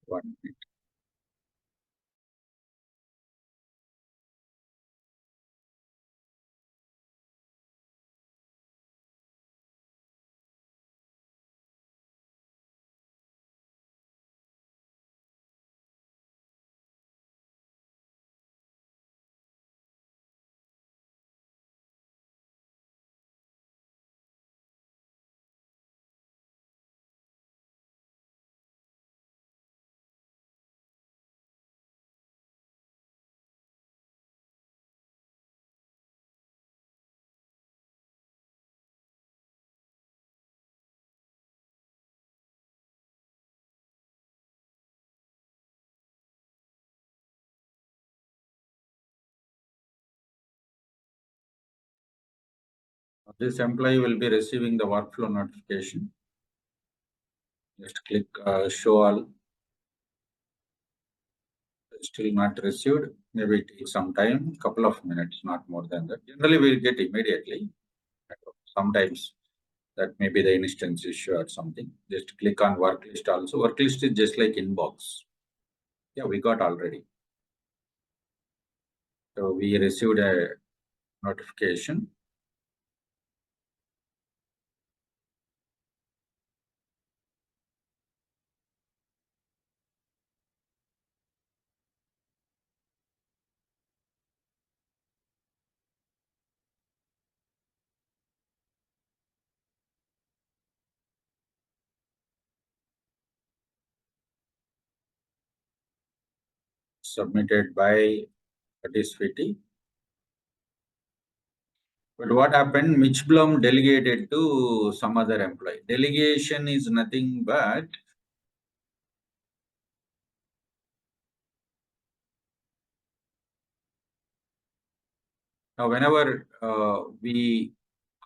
1 minute. This employee will be receiving the workflow notification. Just click show all. Still not received. Maybe it takes some time, couple of minutes, not more than that. Generally, we'll get immediately. Sometimes that may be the instance issue or something. Just click on work list also. Work list is just like inbox. Yeah, we got already. So we received a notification. Submitted by Aditya. But what happened? Mitch Blum delegated to some other employee. Delegation is nothing but now whenever we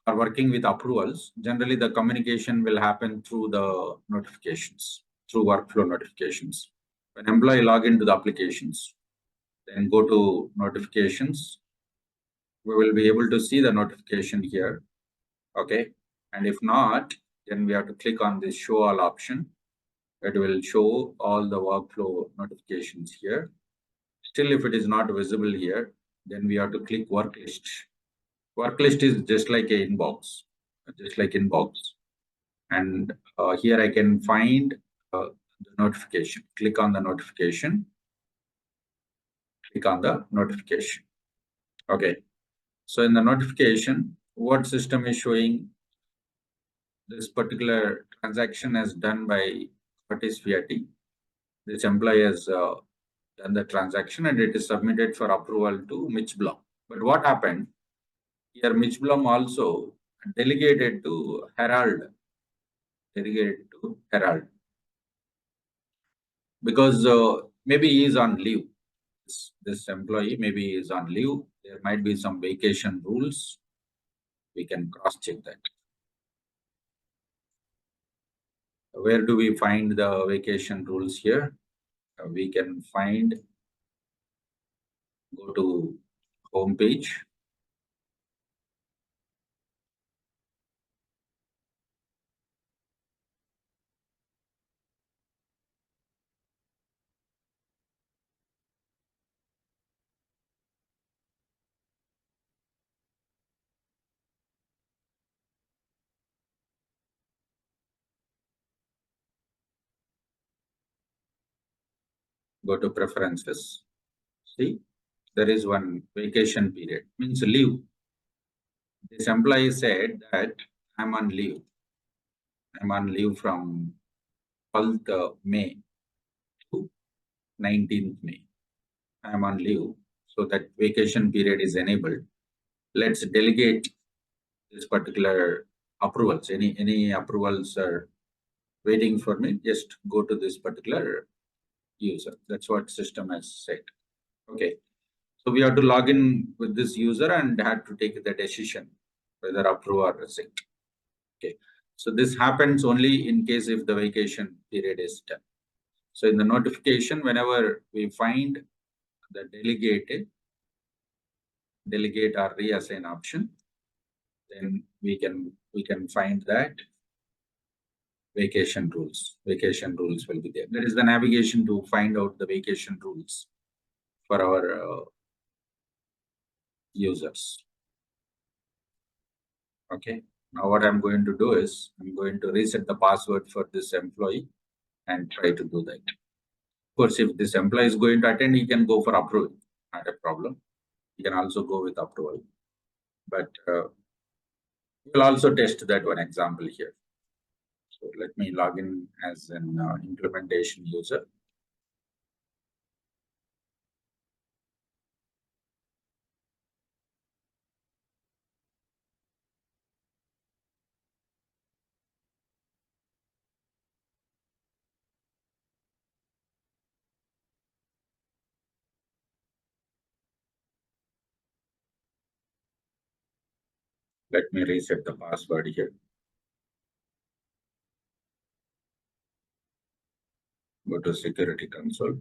are working with approvals, generally the communication will happen through the notifications, through workflow notifications. When employee log into the applications, then go to notifications, we will be able to see the notification here. Okay. And if not, then we have to click on this show all option. It will show all the workflow notifications here. Still, if it is not visible here, then we have to click work list. Work list is just like a inbox, And here I can find the notification. Click on the notification. Click on the notification. Okay. So in the notification, what system is showing this particular transaction is done by Curtis Fiati. This employee has done the transaction and it is submitted for approval to Mitch Blum. But what happened? Here Mitch Blum also delegated to Herald. Because maybe he is on leave. This employee maybe is on leave. There might be some vacation rules. We can cross-check that. Where do we find the vacation rules here? We can find, go to home page. Go to preferences. See, there is one vacation period, means leave. This employee said that I'm on leave. I'm on leave from 12th May to 19th May. I'm on leave. So that vacation period is enabled. Let's delegate this particular approvals. Any approvals are waiting for me, just go to this particular user. That's what system has said. Okay. So we have to log in with this user and had to take the decision whether approve or reject. Okay. So this happens only in case if the vacation period is done. So in the notification, whenever we find the delegate or reassign option, then we can find that vacation rules. Vacation rules will be there. There is the navigation to find out the vacation rules for our users. Okay. Now what I'm going to do is I'm going to reset the password for this employee and try to do that. Of course, if this employee is going to attend, he can go for approval. Not a problem. He can also go with approval. But we'll also test that one example here. So let me log in as an implementation user. Let me reset the password here. Go to security console.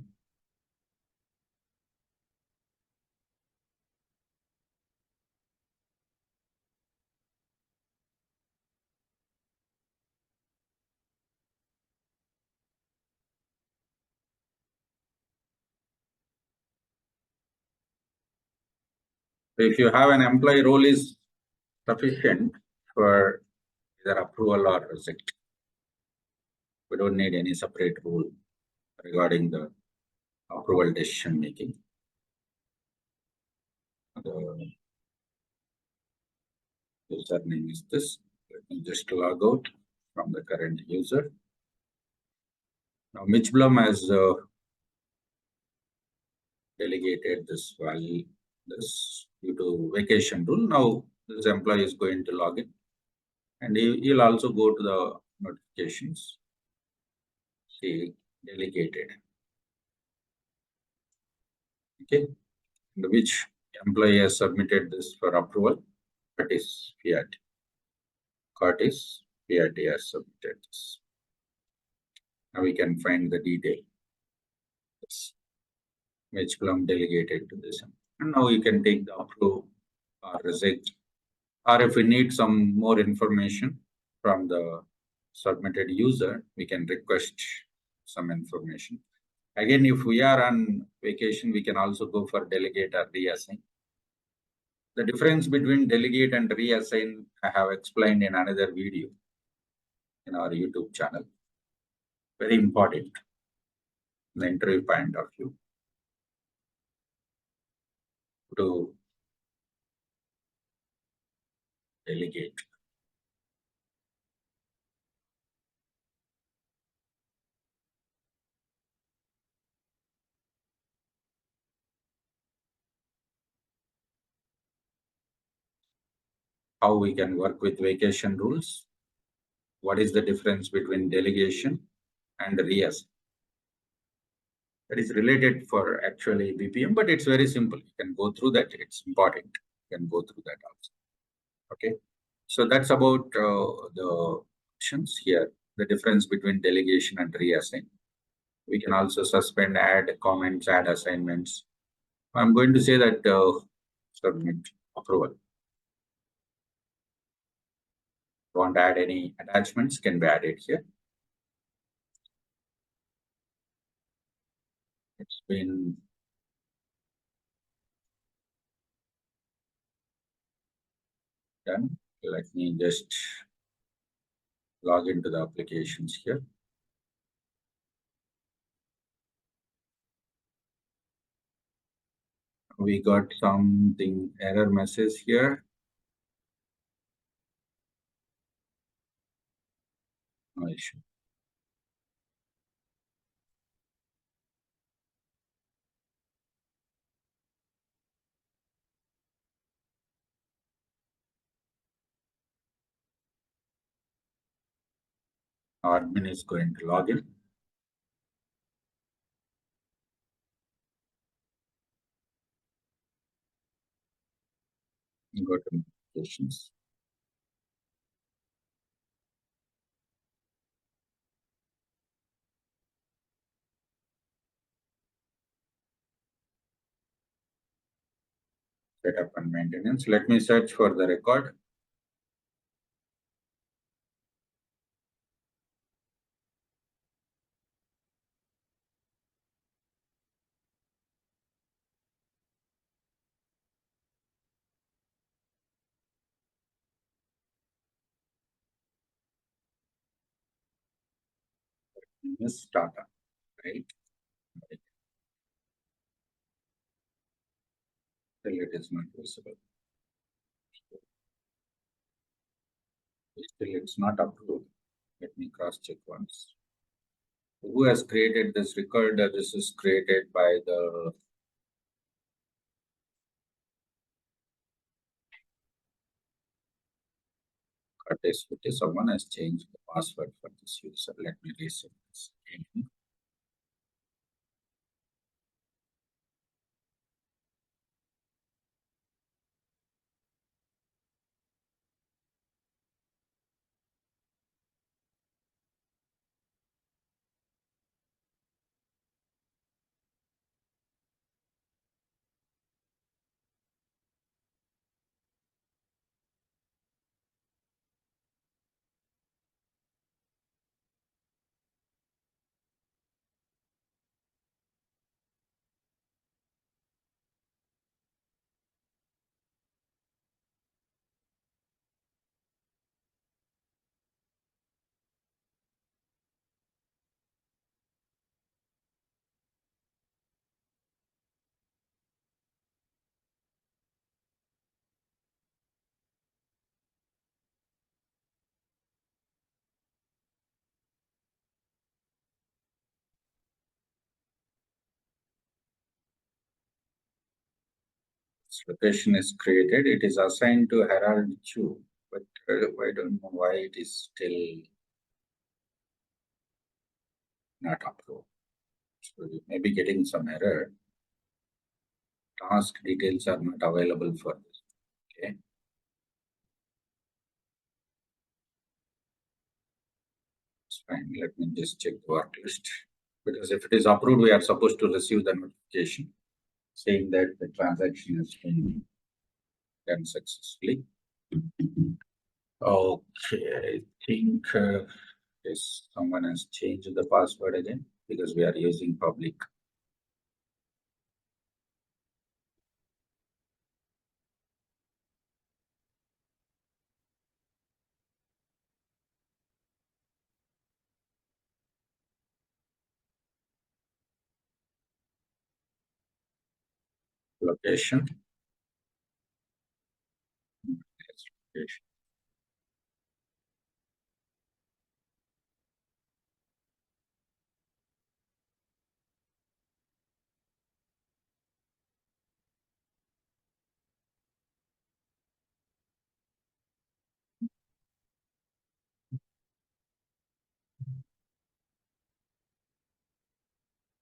If you have an employee role is sufficient for either approval or reject. We don't need any separate rule regarding the approval decision making. The username is this. Let me just log out from the current user. Now Mitch Blum has delegated this value, this due to vacation rule. Now this employee is going to log in, and he'll also go to the notifications. See, delegated. Okay, and which employee has submitted this for approval? Curtis Fiat. Curtis Fiat has submitted this. Now we can find the detail. Yes. Mitch Plum delegated to this. And now you can take the approve or reject. Or if we need some more information from the submitted user, we can request some information. Again, if we are on vacation, we can also go for delegate or reassign. The difference between delegate and reassign, I have explained in another video in our YouTube channel. Very important in the interview point of view. To delegate. How we can work with vacation rules? What is the difference between delegation and reassign? That is related for actually BPM, but it's very simple. You can go through that. It's important. You can go through that also. Okay. So that's about the options here. The difference between delegation and reassign. We can also suspend, add comments, add assignments. I'm going to say that submit approval. Want to add any attachments can be added here. It's been done. Let me just log into the applications here. We got something error message here. No issue. Our admin is going to log in. Go to notifications. Setup and maintenance. Let me search for the record. Is Tata, right? Still it is not visible. Still it's not approved. Let me cross check once. Who has created this record? This is created by the Curtis. Someone has changed the password for this user. Let me reset this again. This location is created. It is assigned to Herald Chu, but I don't know why it is still not approved. So you may be getting some error. Task details are not available for this. Okay. It's fine. Let me just check the work list. Because if it is approved, we are supposed to receive the notification saying that the transaction has been done successfully. Okay, I think yes, someone has changed the password again because we are using public. Location. Yes, location.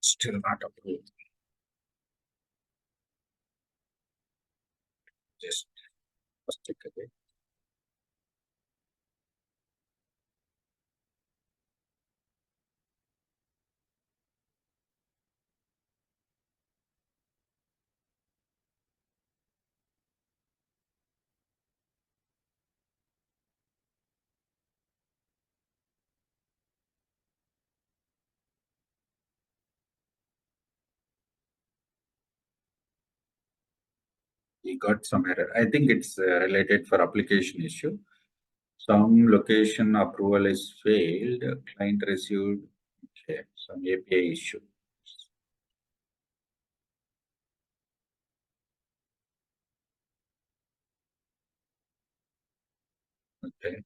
Still not approved. Just first check again. We got some error. I think it's related for application issue. Some location approval is failed. Client received some API issue. Okay.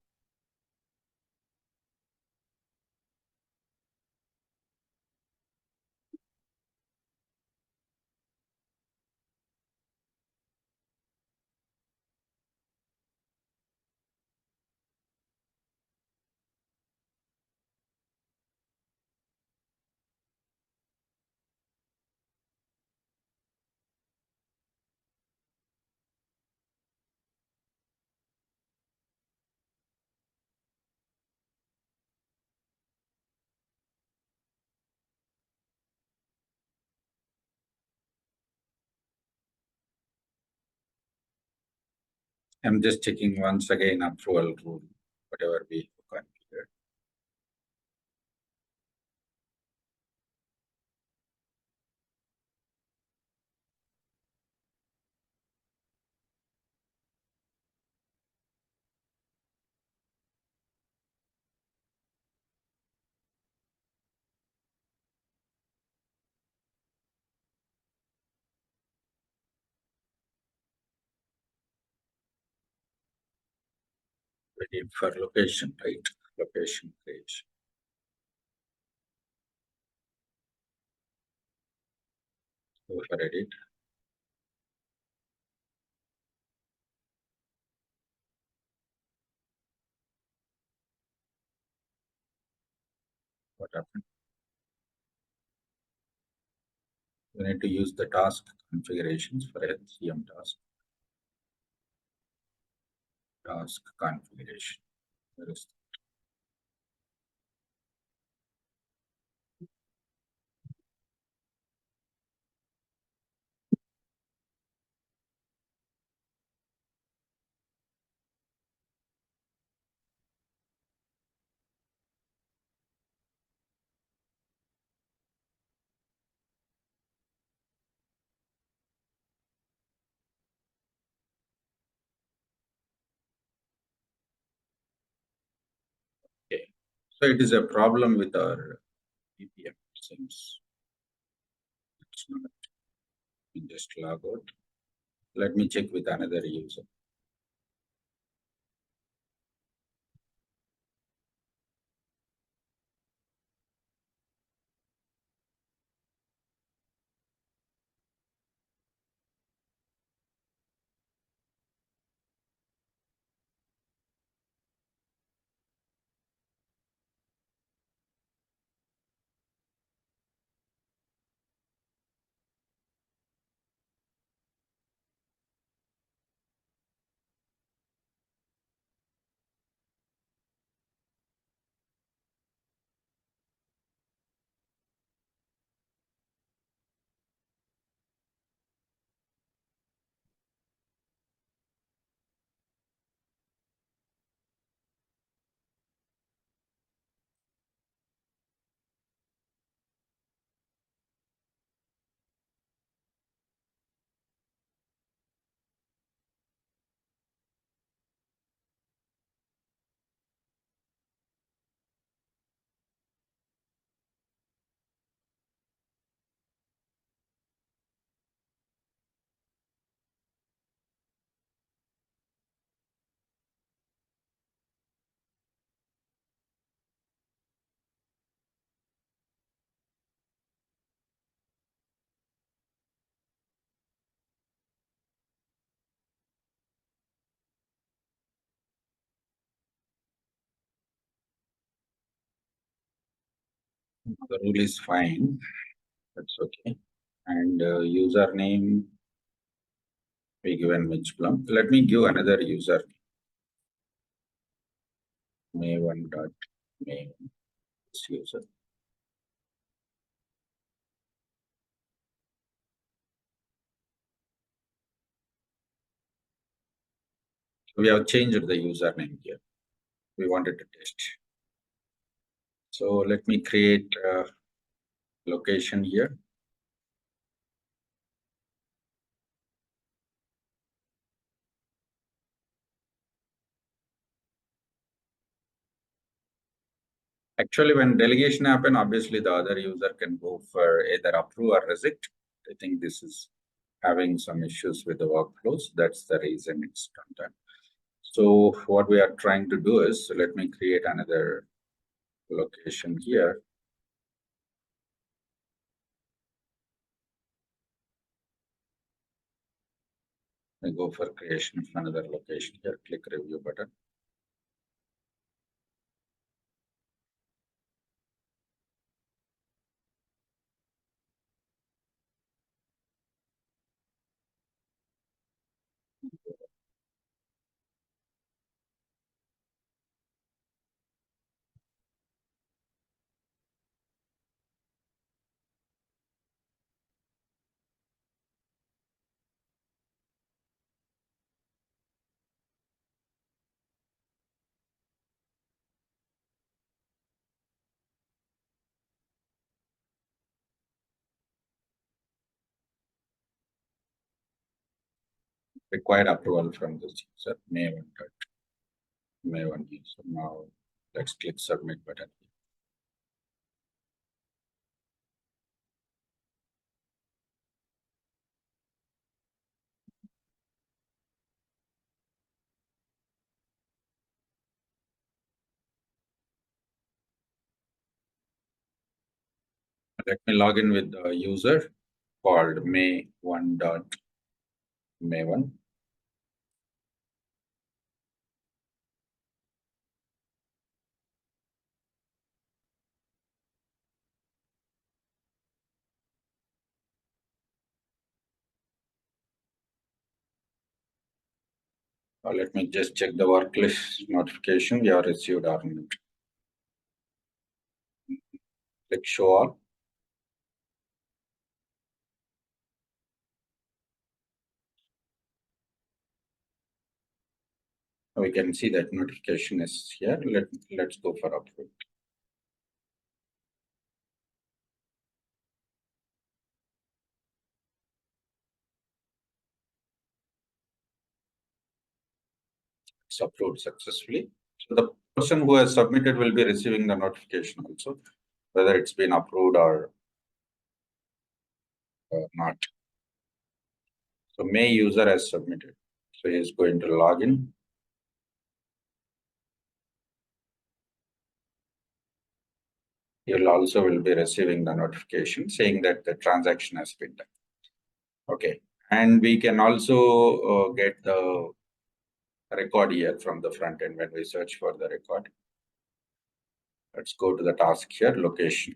I'm just checking once again approval rule, whatever we configured. Ready for location, right? Location creation. Go for edit. What happened? You need to use the task configurations for HCM task configuration. Where is okay? So it is a problem with our EPM. Seems it's not. Just log out. Let me check with another user. The rule is fine. That's okay. And username we given Mitch Plum. Let me give another user. May1 dot May this user. We have changed the username here. We wanted to test. So let me create a location here. Actually, when delegation happen, obviously the other user can go for either approve or reject. I think this is having some issues with the workflows. That's the reason it's done. So what we are trying to do is, so let me create another location here. I go for creation of another location here, click review button. Required approval from this user, May1 user. Now let's click submit button. Let me log in with the user called May1.May1. Let me just check the work list notification we have received or not. Click show all. We can see that notification is here. Let's go for approve. It's approved successfully. So the person who has submitted will be receiving the notification also, whether it's been approved or not. So May user has submitted. So he is going to log in. He will also be receiving the notification saying that the transaction has been done. Okay, and we can also get the record here from the front end when we search for the record. Let's go to the task here, location.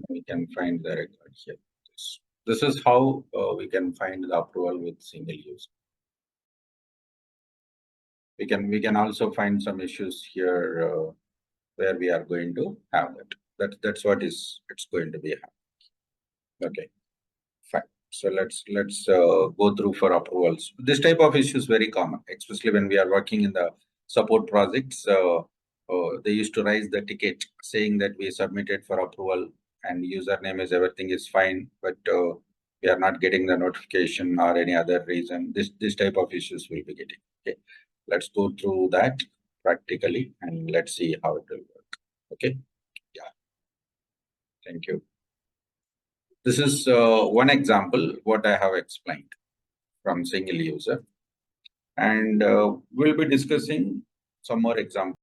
We can find the record here. This is how we can find the approval with single user. We can also find some issues here where we are going to have that. That's what it's going to be. Okay, fine. So let's go through for approvals. This type of issue is very common, especially when we are working in the support projects. They used to raise the ticket saying that we submitted for approval and username is everything is fine, but we are not getting the notification or any other reason. This type of issues will be getting. Okay, let's go through that practically and let's see how it will work. Okay, yeah, thank you. This is one example what I have explained from single user, and we'll be discussing some more examples.